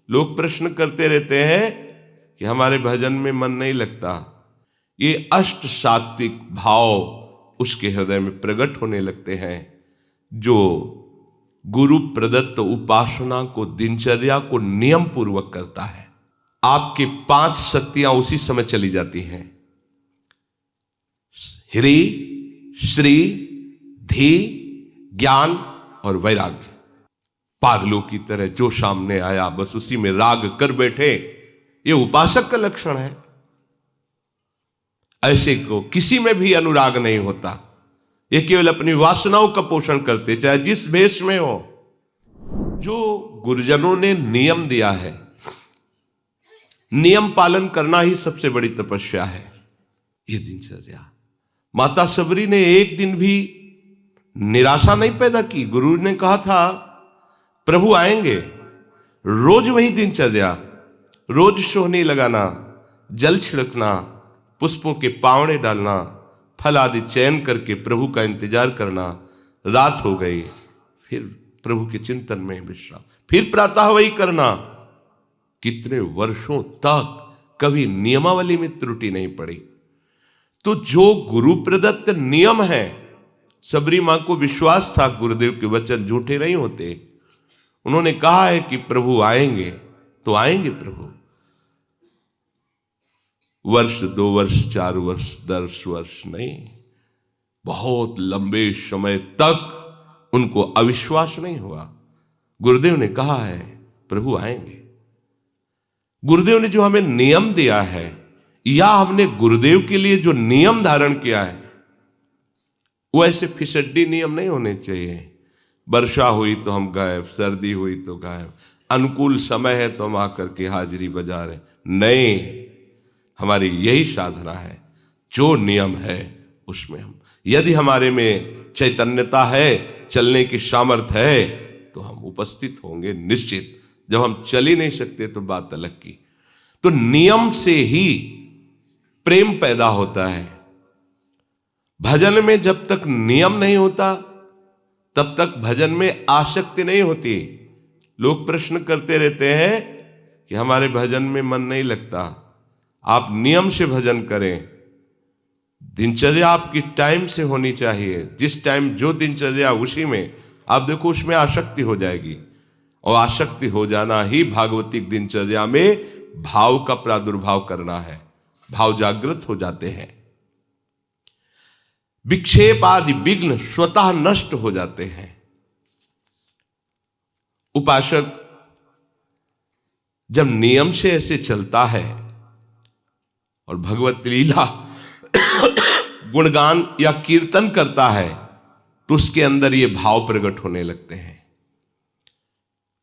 लोग प्रश्न करते रहते हैं कि हमारे भजन में मन नहीं लगता। ये अष्ट सात्विक भाव उसके हृदय में प्रकट होने लगते हैं, जो गुरु प्रदत्त उपासना को, दिनचर्या को नियम पूर्वक करता है। आपके 5 शक्तियां उसी समय चली जाती हैं, ह्री, श्री, धी, ज्ञान और वैराग्य। पागलों की तरह जो सामने आया बस उसी में राग कर बैठे, ये उपासक का लक्षण है। ऐसे को किसी में भी अनुराग नहीं होता, ये केवल अपनी वासनाओं का पोषण करते, चाहे जिस भेष में हो। जो गुरुजनों ने नियम दिया है, नियम पालन करना ही सबसे बड़ी तपस्या है। ये दिनचर्या, माता सबरी ने एक दिन भी निराशा नहीं पैदा की। गुरु ने कहा था प्रभु आएंगे, रोज वही दिनचर्या, रोज सोहनी लगाना, जल छिड़कना, पुष्पों के पावड़े डालना, फल आदि चयन करके प्रभु का इंतजार करना। रात हो गई, फिर प्रभु के चिंतन में विश्राम, फिर प्रातः वही करना। कितने वर्षों तक कभी नियमावली में त्रुटि नहीं पड़ी। तो जो गुरु प्रदत्त नियम है, सबरी मां को विश्वास था गुरुदेव के वचन झूठे नहीं होते। उन्होंने कहा है कि प्रभु आएंगे तो आएंगे प्रभु। वर्ष, 2 वर्ष, 4 वर्ष, 10 वर्ष नहीं, बहुत लंबे समय तक उनको अविश्वास नहीं हुआ। गुरुदेव ने कहा है प्रभु आएंगे। गुरुदेव ने जो हमें नियम दिया है, या हमने गुरुदेव के लिए जो नियम धारण किया है, वो ऐसे फिसड्डी नियम नहीं होने चाहिए। वर्षा हुई तो हम गायब, सर्दी हुई तो गायब, अनुकूल समय है तो हम आकर के हाजिरी बजा रहे। नहीं, हमारी यही साधना है, जो नियम है उसमें हम, यदि हमारे में चैतन्यता है, चलने की सामर्थ्य है, तो हम उपस्थित होंगे निश्चित। जब हम चल ही नहीं सकते तो बात अलग की। तो नियम से ही प्रेम पैदा होता है। भजन में जब तक नियम नहीं होता तब तक भजन में आसक्ति नहीं होती। लोग प्रश्न करते रहते हैं कि हमारे भजन में मन नहीं लगता। आप नियम से भजन करें, दिनचर्या आपकी टाइम से होनी चाहिए। जिस टाइम जो दिनचर्या उसी में, आप देखो उसमें आसक्ति हो जाएगी, और आसक्ति हो जाना ही भागवतिक दिनचर्या में भाव का प्रादुर्भाव करना है। भाव जागृत हो जाते हैं, विक्षेप आदि विघ्न स्वतः नष्ट हो जाते हैं। उपासक जब नियम से ऐसे चलता है और भगवत लीला गुणगान या कीर्तन करता है, तो उसके अंदर ये भाव प्रकट होने लगते हैं।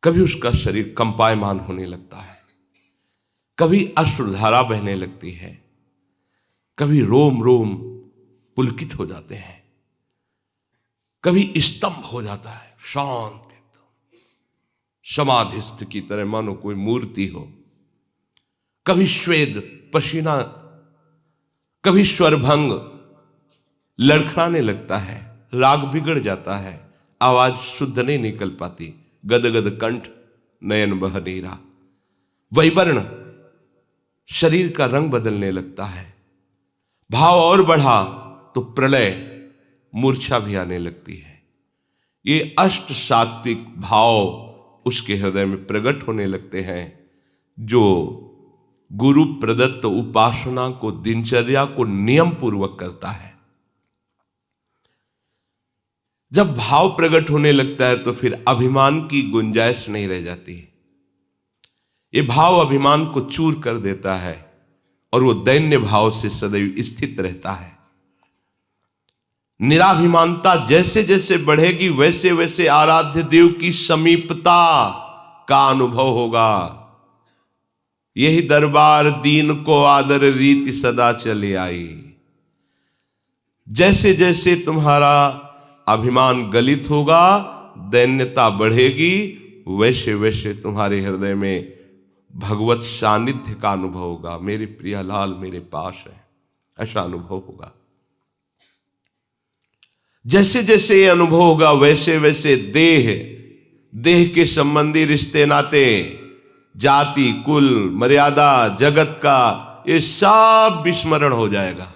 कभी उसका शरीर कंपायमान होने लगता है, कभी अश्रुधारा बहने लगती है, कभी रोम रोम पुलकित हो जाते हैं, कभी स्तंभ हो जाता है, शांत एकदम समाधिस्थ की तरह मानो कोई मूर्ति हो। कभी श्वेद पसीना, कभी स्वरभंग लड़खड़ाने लगता है, राग बिगड़ जाता है, आवाज शुद्ध नहीं निकल पाती, गदगद कंठ, नयन बह नीरा, वैवर्ण, शरीर का रंग बदलने लगता है। भाव और बढ़ा तो प्रलय, मूर्छा भी आने लगती है। ये अष्ट सात्विक भाव उसके हृदय में प्रकट होने लगते हैं, जो गुरु प्रदत्त उपासना को, दिनचर्या को नियम पूर्वक करता है। जब भाव प्रकट होने लगता है तो फिर अभिमान की गुंजाइश नहीं रह जाती। ये भाव अभिमान को चूर कर देता है और वो दैन्य भाव से सदैव स्थित रहता है। निराभिमानता जैसे जैसे बढ़ेगी वैसे वैसे आराध्य देव की समीपता का अनुभव होगा। यही दरबार दीन को आदर रीति सदा चली आई। जैसे जैसे तुम्हारा अभिमान गलित होगा, दैन्यता बढ़ेगी, वैसे वैसे तुम्हारे हृदय में भगवत सानिध्य का अनुभव होगा। मेरे प्रिय लाल मेरे पास है, ऐसा अनुभव होगा। जैसे जैसे ये अनुभव होगा वैसे वैसे देह के संबंधी रिश्ते नाते, जाति, कुल, मर्यादा, जगत का, ये सब विस्मरण हो जाएगा।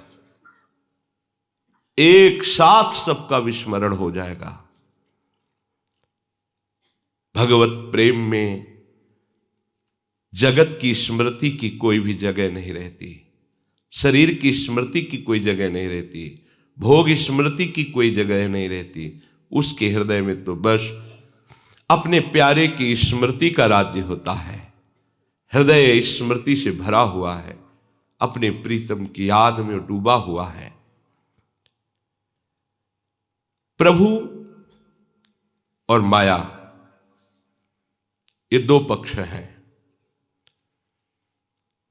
एक साथ सबका विस्मरण हो जाएगा। भगवत प्रेम में जगत की स्मृति की कोई भी जगह नहीं रहती, शरीर की स्मृति की कोई जगह नहीं रहती, भोग स्मृति की कोई जगह नहीं रहती। उसके हृदय में तो बस अपने प्यारे की स्मृति का राज्य होता है। हृदय स्मृति से भरा हुआ है, अपने प्रीतम की याद में डूबा हुआ है। प्रभु और माया, ये दो पक्ष हैं।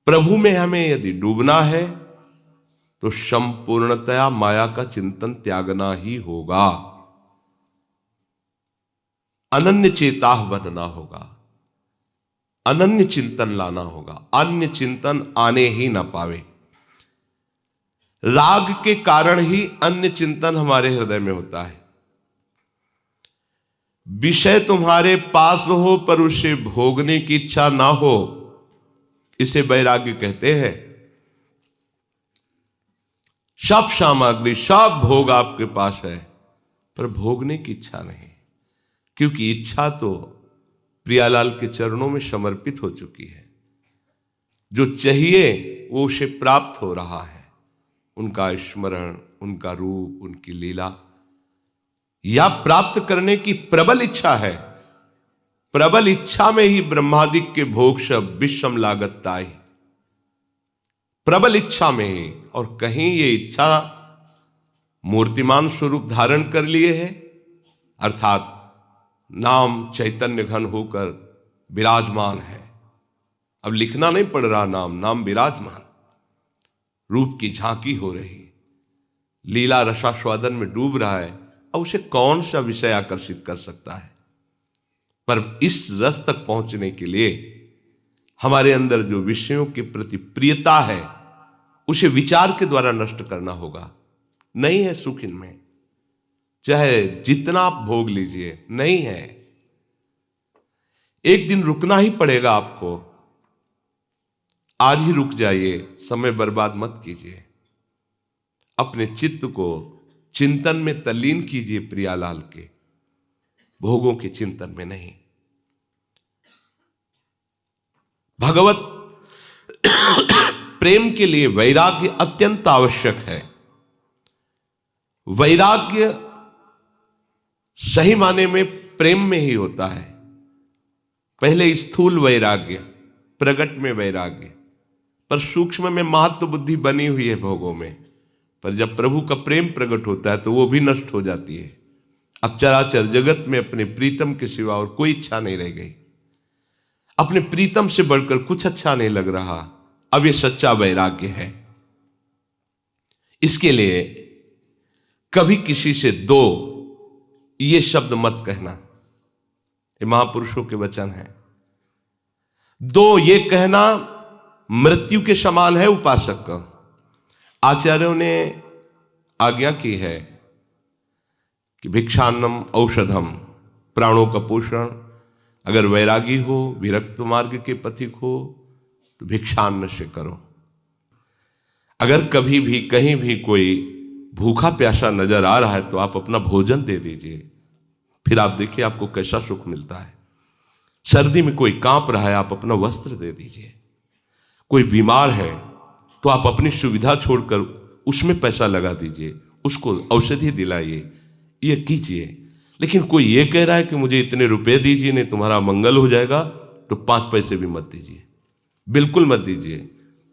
प्रभु में हमें यदि डूबना है तो संपूर्णतया माया का चिंतन त्यागना ही होगा, अनन्य चेताह बनना होगा, अनन्य चिंतन लाना होगा। अन्य चिंतन आने ही ना पावे। राग के कारण ही अन्य चिंतन हमारे हृदय में होता है। विषय तुम्हारे पास हो पर उसे भोगने की इच्छा ना हो, इसे वैराग्य कहते हैं। सब सामग्री, सब भोग आपके पास है पर भोगने की इच्छा नहीं, क्योंकि इच्छा तो प्रियालाल के चरणों में समर्पित हो चुकी है। जो चाहिए वो उसे प्राप्त हो रहा है। उनका स्मरण, उनका रूप, उनकी लीला, या प्राप्त करने की प्रबल इच्छा है। प्रबल इच्छा में ही ब्रह्मादिक के भोग सब विषम लागत ताई, प्रबल इच्छा में ही। और कहीं ये इच्छा मूर्तिमान स्वरूप धारण कर लिए है, अर्थात नाम चैतन्य घन होकर विराजमान है। अब लिखना नहीं पड़ रहा, नाम विराजमान, रूप की झांकी हो रही, लीला रसास्वादन में डूब रहा है। अब उसे कौन सा विषय आकर्षित कर सकता है? पर इस रस तक पहुंचने के लिए हमारे अंदर जो विषयों के प्रति प्रियता है उसे विचार के द्वारा नष्ट करना होगा। नहीं है सुख इनमें, चाहे जितना आप भोग लीजिए, नहीं है। एक दिन रुकना ही पड़ेगा आपको। आज ही रुक जाइए, समय बर्बाद मत कीजिए। अपने चित्त को चिंतन में तल्लीन कीजिए, प्रियालाल के, भोगों के चिंतन में नहीं। भगवत प्रेम के लिए वैराग्य अत्यंत आवश्यक है। वैराग्य सही माने में प्रेम में ही होता है। पहले स्थूल वैराग्य, प्रगट में वैराग्य, पर सूक्ष्म में महत्व बुद्धि बनी हुई है भोगों में। पर जब प्रभु का प्रेम प्रकट होता है तो वो भी नष्ट हो जाती है। अब चराचर जगत में अपने प्रीतम के सिवा और कोई इच्छा नहीं रह गई। अपने प्रीतम से बढ़कर कुछ अच्छा नहीं लग रहा। अब ये सच्चा वैराग्य है। इसके लिए कभी किसी से दो ये शब्द मत कहना। ये महापुरुषों के वचन है। दो ये कहना मृत्यु के समान है उपासक का। आचार्यों ने आज्ञा की है कि भिक्षान्नम औषधम, प्राणों का पोषण। अगर वैरागी हो, विरक्त मार्ग के पथिक हो तो भिक्षान्न से करो। अगर कभी भी कहीं भी कोई भूखा प्यासा नजर आ रहा है तो आप अपना भोजन दे दीजिए, फिर आप देखिए आपको कैसा सुख मिलता है। सर्दी में कोई कांप रहा है, आप अपना वस्त्र दे दीजिए। कोई बीमार है तो आप अपनी सुविधा छोड़कर उसमें पैसा लगा दीजिए, उसको औषधि दिलाइए, ये कीजिए। लेकिन कोई ये कह रहा है कि मुझे इतने रुपए दीजिए नहीं तुम्हारा मंगल हो जाएगा, तो 5 पैसे भी मत दीजिए, बिल्कुल मत दीजिए।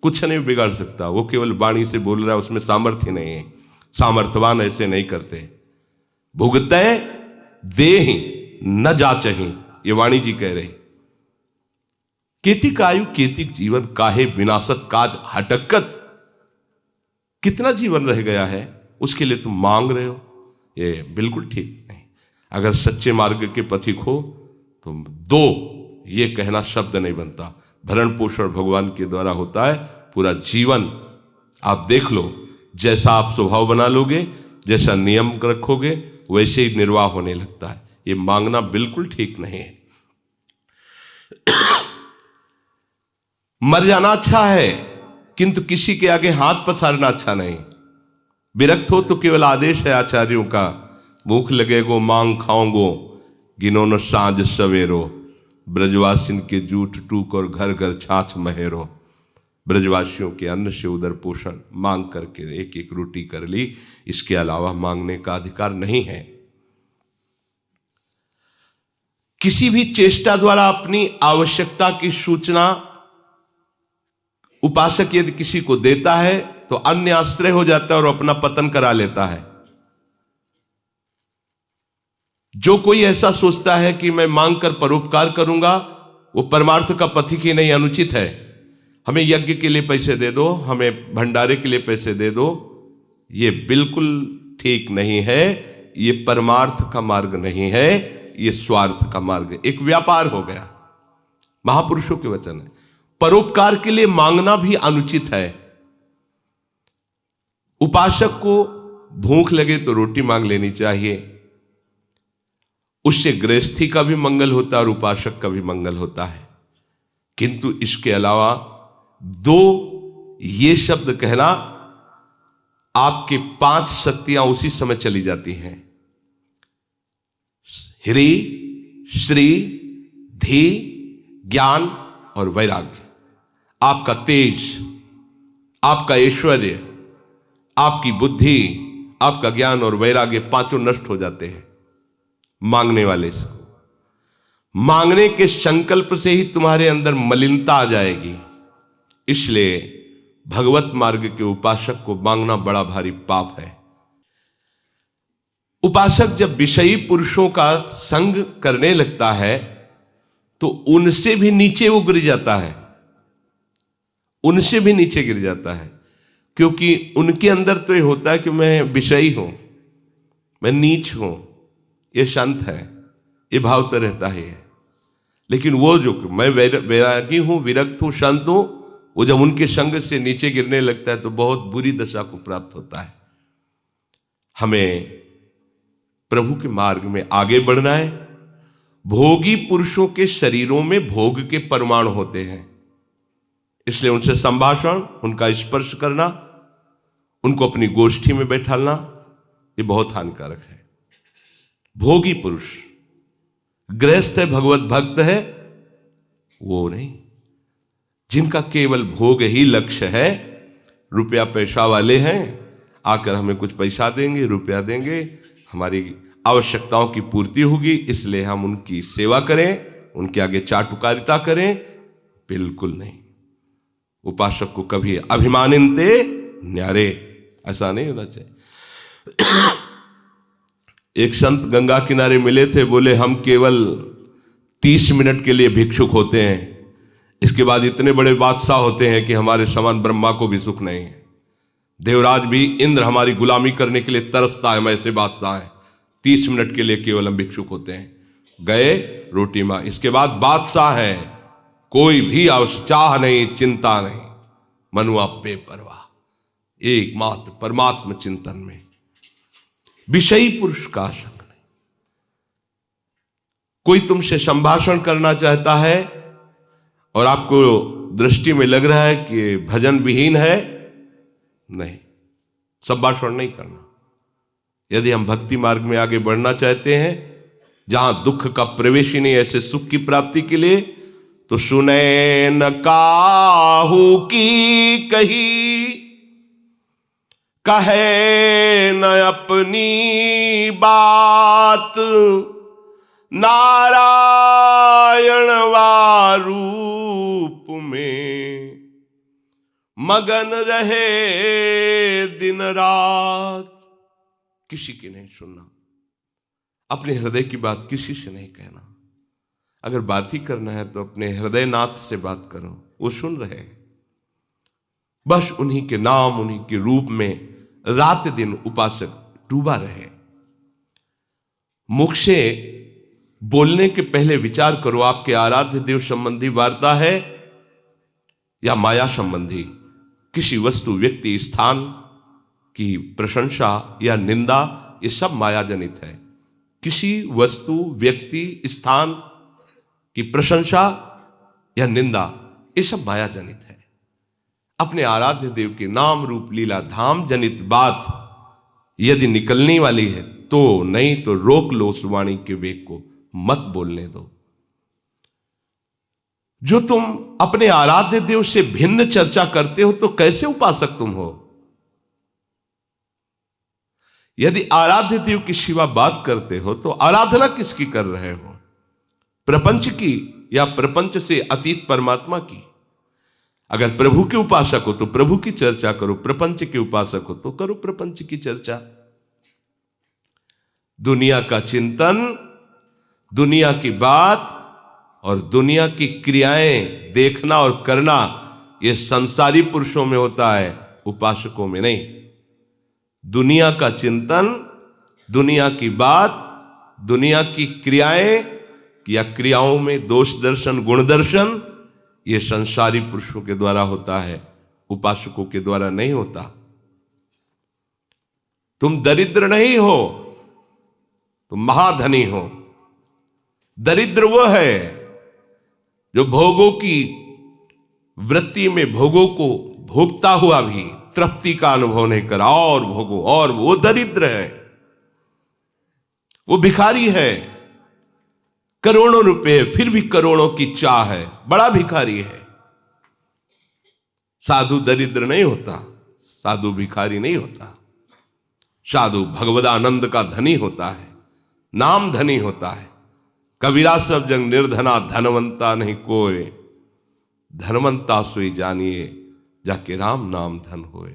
कुछ नहीं बिगाड़ सकता, वो केवल वाणी से बोल रहा है, उसमें सामर्थ्य नहीं है। सामर्थ्यवान ऐसे नहीं करते। भुगते देहि न जाचहि, ये वाणी जी कह रहे। केतिक आयु केतिक जीवन, काहे विनाशत काज हटकत। कितना जीवन रह गया है उसके लिए तुम मांग रहे हो, ये बिल्कुल ठीक नहीं। अगर सच्चे मार्ग के पथिक हो तो दो ये कहना शब्द नहीं बनता। भरण पोषण भगवान के द्वारा होता है। पूरा जीवन आप देख लो, जैसा आप स्वभाव बना लोगे, जैसा नियम रखोगे, वैसे ही निर्वाह होने लगता है। ये मांगना बिल्कुल ठीक नहीं है। मर जाना अच्छा है, किंतु किसी के आगे हाथ पसारना अच्छा नहीं। विरक्त हो तो केवल आदेश है आचार्यों का, भूख लगेगो मांग खाओगो, गिनो न साँझ सवेरो, ब्रजवासिन के जूठ टूक और घर घर छाछ महेरो। ब्रजवासियों के अन्न से उदर पोषण मांग करके एक एक रोटी कर ली, इसके अलावा मांगने का अधिकार नहीं है। किसी भी चेष्टा द्वारा अपनी आवश्यकता की सूचना उपासक यदि किसी को देता है तो अन्य आश्रय हो जाता है और अपना पतन करा लेता है। जो कोई ऐसा सोचता है कि मैं मांग कर परोपकार करूंगा, वो परमार्थ का पथिक ही नहीं, अनुचित है। हमें यज्ञ के लिए पैसे दे दो, हमें भंडारे के लिए पैसे दे दो, ये बिल्कुल ठीक नहीं है। ये परमार्थ का मार्ग नहीं है, ये स्वार्थ का मार्ग, एक व्यापार हो गया। महापुरुषों के वचन है। परोपकार के लिए मांगना भी अनुचित है। उपासक को भूख लगे तो रोटी मांग लेनी चाहिए, उससे गृहस्थी का भी मंगल होता है और उपासक का भी मंगल होता है। किंतु इसके अलावा दो ये शब्द कहना, आपके 5 शक्तियां उसी समय चली जाती हैं। ह्री, श्री, धी, ज्ञान और वैराग्य। आपका तेज, आपका ऐश्वर्य, आपकी बुद्धि, आपका ज्ञान और वैराग्य पांचों नष्ट हो जाते हैं मांगने वाले से। मांगने के संकल्प से ही तुम्हारे अंदर मलिनता आ जाएगी। इसलिए भगवत मार्ग के उपासक को मांगना बड़ा भारी पाप है। उपासक जब विषयी पुरुषों का संग करने लगता है तो उनसे भी नीचे वो गिर जाता है, उनसे भी नीचे गिर जाता है। क्योंकि उनके अंदर तो ये होता है कि मैं विषयी हूं, मैं नीच हूं, ये संत है, ये भाव तो रहता ही है। लेकिन वो जो मैं वैरागी हूं, विरक्त हूं, संत हूं, वो जब उनके संग से नीचे गिरने लगता है तो बहुत बुरी दशा को प्राप्त होता है। हमें प्रभु के मार्ग में आगे बढ़ना है। भोगी पुरुषों के शरीरों में भोग के परमाणु होते हैं, इसलिए उनसे संभाषण, उनका स्पर्श करना, उनको अपनी गोष्ठी में बैठालना, ये बहुत हानिकारक है। भोगी पुरुष, गृहस्थ है, भगवत भक्त है, वो नहीं। जिनका केवल भोग ही लक्ष्य है, रुपया पैसा वाले हैं, आकर हमें कुछ पैसा देंगे, रुपया देंगे, हमारी आवश्यकताओं की पूर्ति होगी, इसलिए हम उनकी सेवा करें, उनके आगे चाटुकारिता करें, बिल्कुल नहीं। उपासक को कभी अभिमानिनते न्यारे, ऐसा नहीं होना चाहिए। एक संत गंगा किनारे मिले थे, बोले हम केवल 30 मिनट के लिए भिक्षुक होते हैं, इसके बाद इतने बड़े बादशाह होते हैं कि हमारे समान ब्रह्मा को भी सुख नहीं है। देवराज भी, इंद्र हमारी गुलामी करने के लिए तरसता है, हम ऐसे बादशाह हैं। 30 मिनट के लिए केवल हम भिक्षुक होते हैं। गए, रोटी मां, इसके बाद बादशाह है, कोई भी चाह नहीं, चिंता नहीं, मनुआ बेपरवाह, एकमात्र परमात्म चिंतन में। विषयी पुरुष का आशंक नहीं। कोई तुमसे संभाषण करना चाहता है और आपको दृष्टि में लग रहा है कि भजन विहीन है, नहीं, संभाषण नहीं करना। यदि हम भक्ति मार्ग में आगे बढ़ना चाहते हैं, जहां दुख का प्रवेश ही नहीं, ऐसे सुख की प्राप्ति के लिए, तो सुने न काहू की कही, कहे न अपनी बात, नारायण वारूप में मगन रहे दिन रात। किसी की नहीं सुनना, अपने हृदय की बात किसी से नहीं कहना। अगर बात ही करना है तो अपने हृदयनाथ से बात करो, वो सुन रहे। बस उन्हीं के नाम, उन्हीं के रूप में रात दिन उपासक डूबा रहे। मुख से बोलने के पहले विचार करो, आपके आराध्य देव संबंधी वार्ता है या माया संबंधी, किसी वस्तु, व्यक्ति, स्थान की प्रशंसा या निंदा, ये सब माया जनित है। किसी वस्तु, व्यक्ति, स्थान की प्रशंसा या निंदा ये सब माया जनित है। अपने आराध्य देव के नाम रूप लीला धाम जनित बात यदि निकलने वाली है तो, नहीं तो रोक लो उस वाणी के वेग को, मत बोलने दो। जो तुम अपने आराध्य देव से भिन्न चर्चा करते हो तो कैसे उपासक तुम हो? यदि आराध्य देव की सिवा बात करते हो तो आराधना किसकी कर रहे हो? प्रपंच की या प्रपंच से अतीत परमात्मा की? अगर प्रभु के उपासक हो तो प्रभु की चर्चा करो, प्रपंच के उपासक हो तो करो प्रपंच की चर्चा। दुनिया का चिंतन, दुनिया की बात और दुनिया की क्रियाएं देखना और करना यह संसारी पुरुषों में होता है, उपासकों में नहीं। दुनिया का चिंतन, दुनिया की बात, दुनिया की क्रियाएं या क्रियाओं में दोष दर्शन, गुण दर्शन, यह संसारी पुरुषों के द्वारा होता है, उपासकों के द्वारा नहीं होता। तुम दरिद्र नहीं हो, तुम महाधनी हो। दरिद्र वो है जो भोगों की वृत्ति में भोगों को भोगता हुआ भी तृप्ति का अनुभव नहीं करा, और भोगो, और वो दरिद्र है, वो भिखारी है। करोड़ों रुपए फिर भी करोड़ों की चाह है, बड़ा भिखारी है। साधु दरिद्र नहीं होता, साधु भिखारी नहीं होता। साधु भगवदानंद का धनी होता है, नाम धनी होता है। कबीरा सब जग निर्धना, धनवंता नहीं कोय, धनवंता सोई जानिए जाके राम नाम धन होए।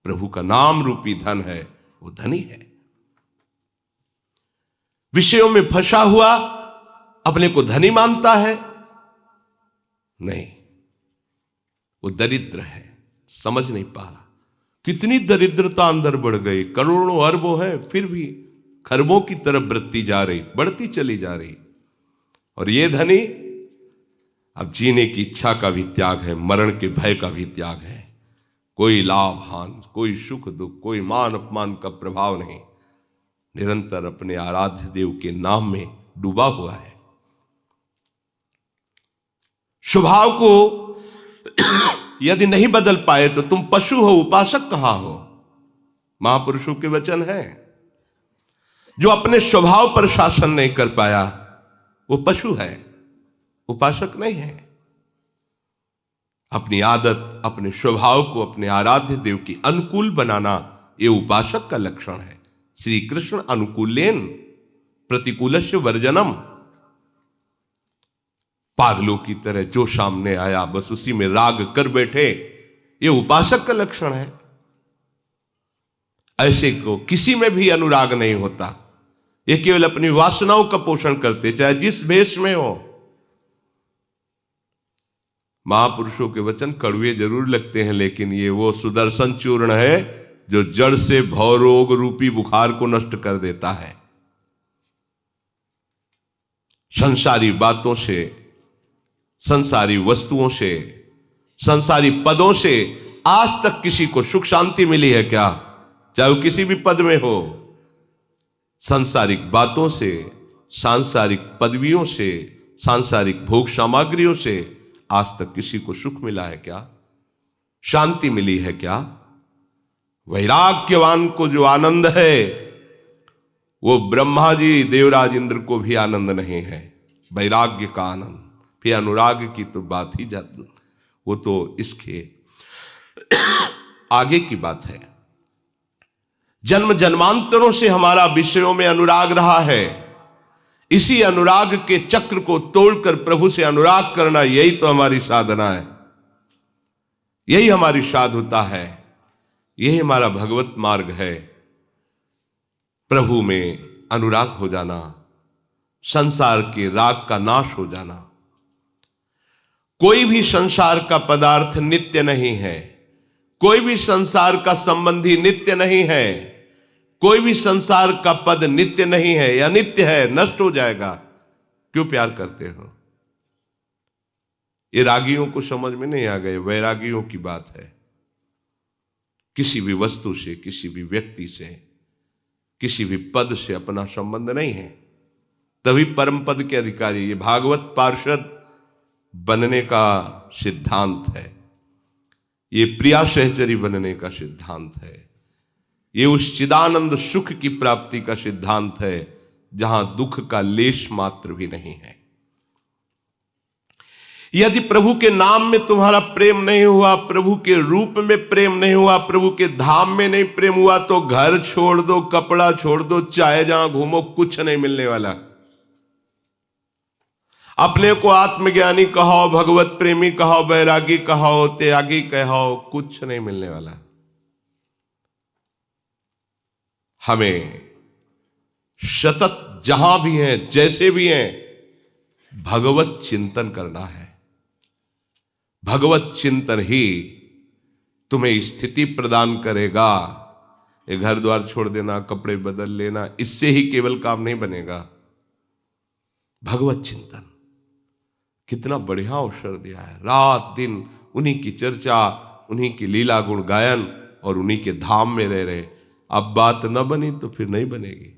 प्रभु का नाम रूपी धन है, वो धनी है। विषयों में फंसा हुआ अपने को धनी मानता है, नहीं, वो दरिद्र है, समझ नहीं पा रहा। कितनी दरिद्रता अंदर बढ़ गई, करोड़ों अरबों है फिर भी खरबों की तरफ वृत्ति जा रही, बढ़ती चली जा रही। और ये धनी अब जीने की इच्छा का भी त्याग है, मरण के भय का भी त्याग है। कोई लाभ हान, कोई सुख दुख, कोई मान अपमान का प्रभाव नहीं, निरंतर अपने आराध्य देव के नाम में डूबा हुआ है। स्वभाव को यदि नहीं बदल पाए तो तुम पशु हो, उपासक कहां हो? महापुरुषों के वचन है, जो अपने स्वभाव पर शासन नहीं कर पाया वो पशु है, उपासक नहीं है। अपनी आदत, अपने स्वभाव को अपने आराध्य देव की अनुकूल बनाना ये उपासक का लक्षण है। श्री कृष्ण अनुकूलेन प्रतिकूलस्य वर्जनम। पागलों की तरह जो सामने आया बस उसी में राग कर बैठे, ये उपासक का लक्षण है। ऐसे को किसी में भी अनुराग नहीं होता, ये केवल अपनी वासनाओं का पोषण करते, चाहे जिस भेष में हो। महापुरुषों के वचन कड़वे जरूर लगते हैं, लेकिन ये वो सुदर्शन चूर्ण है जो जड़ से भवरोग रूपी बुखार को नष्ट कर देता है। संसारी बातों से, संसारी वस्तुओं से, संसारी पदों से आज तक किसी को सुख शांति मिली है क्या? चाहे वो किसी भी पद में हो। सांसारिक बातों से, सांसारिक पदवियों से, सांसारिक भोग सामग्रियों से आज तक किसी को सुख मिला है क्या? शांति मिली है क्या? वैराग्यवान को जो आनंद है वो ब्रह्मा जी, देवराज इंद्र को भी आनंद नहीं है, वैराग्य का आनंद। फिर अनुराग की तो बात ही जाती, वो तो इसके आगे की बात है। जन्म जन्मांतरों से हमारा विषयों में अनुराग रहा है, इसी अनुराग के चक्र को तोड़कर प्रभु से अनुराग करना, यही तो हमारी साधना है, यही हमारी साधुता है, यही हमारा भगवत मार्ग है। प्रभु में अनुराग हो जाना, संसार के राग का नाश हो जाना। कोई भी संसार का पदार्थ नित्य नहीं है, कोई भी संसार का संबंधी नित्य नहीं है, कोई भी संसार का पद नित्य नहीं है या नित्य है, नष्ट हो जाएगा। क्यों प्यार करते हो? ये रागियों को समझ में नहीं आ गए, वैरागियों की बात है। किसी भी वस्तु से, किसी भी व्यक्ति से, किसी भी पद से अपना संबंध नहीं है, तभी परम पद के अधिकारी। ये भागवत पार्षद बनने का सिद्धांत है, ये प्रिया सहचरी बनने का सिद्धांत है, ये उस चिदानंद सुख की प्राप्ति का सिद्धांत है जहां दुख का लेश मात्र भी नहीं है। यदि प्रभु के नाम में तुम्हारा प्रेम नहीं हुआ, प्रभु के रूप में प्रेम नहीं हुआ, प्रभु के धाम में नहीं प्रेम हुआ, तो घर छोड़ दो, कपड़ा छोड़ दो, चाहे जहां घूमो, कुछ नहीं मिलने वाला। अपने को आत्मज्ञानी कहो, भगवत प्रेमी कहो, बैरागी कहो, त्यागी कहो, कुछ नहीं मिलने वाला। हमें सतत जहां भी हैं, जैसे भी हैं, भगवत चिंतन करना है। भगवत चिंतन ही तुम्हें स्थिति प्रदान करेगा। ये घर द्वार छोड़ देना, कपड़े बदल लेना, इससे ही केवल काम नहीं बनेगा। भगवत चिंतन कितना बढ़िया अवसर दिया है। रात दिन उन्हीं की चर्चा, उन्हीं की लीला गुण गायन और उन्हीं के धाम में रह रहे। अब बात न बनी तो फिर नहीं बनेगी।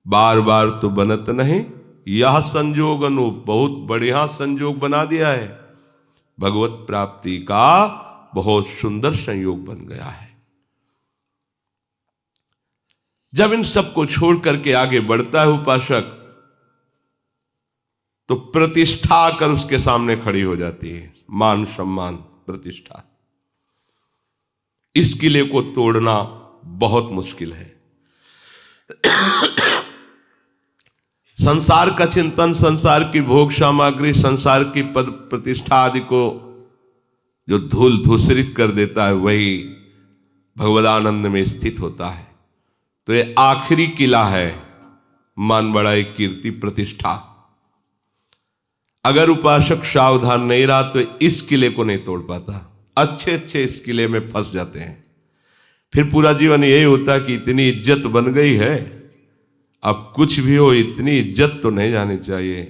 बार बार तो बनत नहीं, यह संजोग अनूप, बहुत बढ़िया संजोग बना दिया है। भगवत प्राप्ति का बहुत सुंदर संयोग बन गया है। जब इन सबको छोड़ करके आगे बढ़ता है उपासक, तो प्रतिष्ठा आकर उसके सामने खड़ी हो जाती है। मान सम्मान प्रतिष्ठा, इस किले को तोड़ना बहुत मुश्किल है। संसार का चिंतन, संसार की भोग सामग्री, संसार की पद प्रतिष्ठा आदि को जो धूल धूसरित कर देता है, वही भगवदानंद में स्थित होता है। तो ये आखिरी किला है, मान बड़ाई कीर्ति प्रतिष्ठा। अगर उपासक सावधान नहीं रहा तो इस किले को नहीं तोड़ पाता। अच्छे अच्छे इस किले में फंस जाते हैं। फिर पूरा जीवन यही होता कि इतनी इज्जत बन गई है, अब कुछ भी हो इतनी इज्जत तो नहीं जानी चाहिए।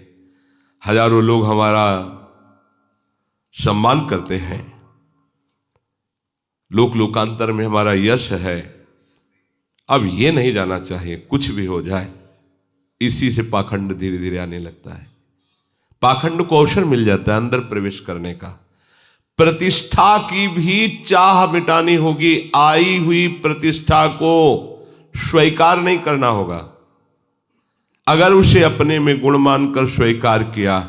हजारों लोग हमारा सम्मान करते हैं, लोक लोकांतर में हमारा यश है, अब ये नहीं जाना चाहिए कुछ भी हो जाए। इसी से पाखंड धीरे धीरे आने लगता है। पाखंड को अवसर मिल जाता है अंदर प्रवेश करने का। प्रतिष्ठा की भी चाह मिटानी होगी। आई हुई प्रतिष्ठा को स्वीकार नहीं करना होगा। अगर उसे अपने में गुण मानकर स्वीकार किया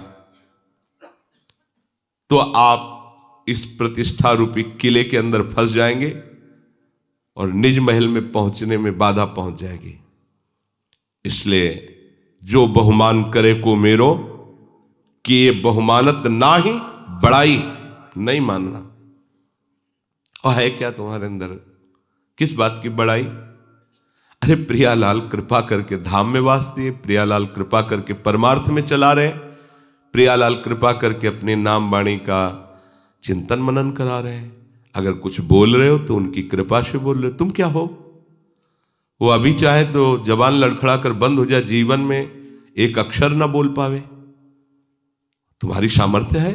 तो आप इस प्रतिष्ठा रूपी किले के अंदर फंस जाएंगे और निज महल में पहुंचने में बाधा पहुंच जाएगी। इसलिए जो बहुमान करे को मेरो, कि ये बहुमानत ना ही बड़ाई नहीं मानना। और है क्या तुम्हारे अंदर, किस बात की बड़ाई? अरे प्रियालाल कृपा करके धाम में वास दिए, प्रियालाल कृपा करके परमार्थ में चला रहे, प्रियालाल कृपा करके अपने नाम वाणी का चिंतन मनन करा रहे हैं। अगर कुछ बोल रहे हो तो उनकी कृपा से बोल रहे हो। तुम क्या हो? वो अभी चाहे तो जबान लड़खड़ा कर बंद हो जाए, जीवन में एक अक्षर ना बोल पावे। तुम्हारी सामर्थ्य है?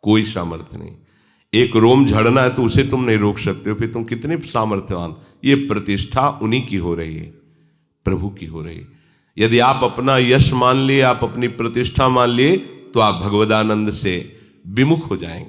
कोई सामर्थ्य नहीं। एक रोम झड़ना है तो उसे तुम नहीं रोक सकते हो, फिर तुम कितने सामर्थ्यवान। ये प्रतिष्ठा उन्हीं की हो रही है, प्रभु की हो रही है। यदि आप अपना यश मान लिए, आप अपनी प्रतिष्ठा मान लिए, तो आप भगवदानंद से विमुख हो जाएंगे।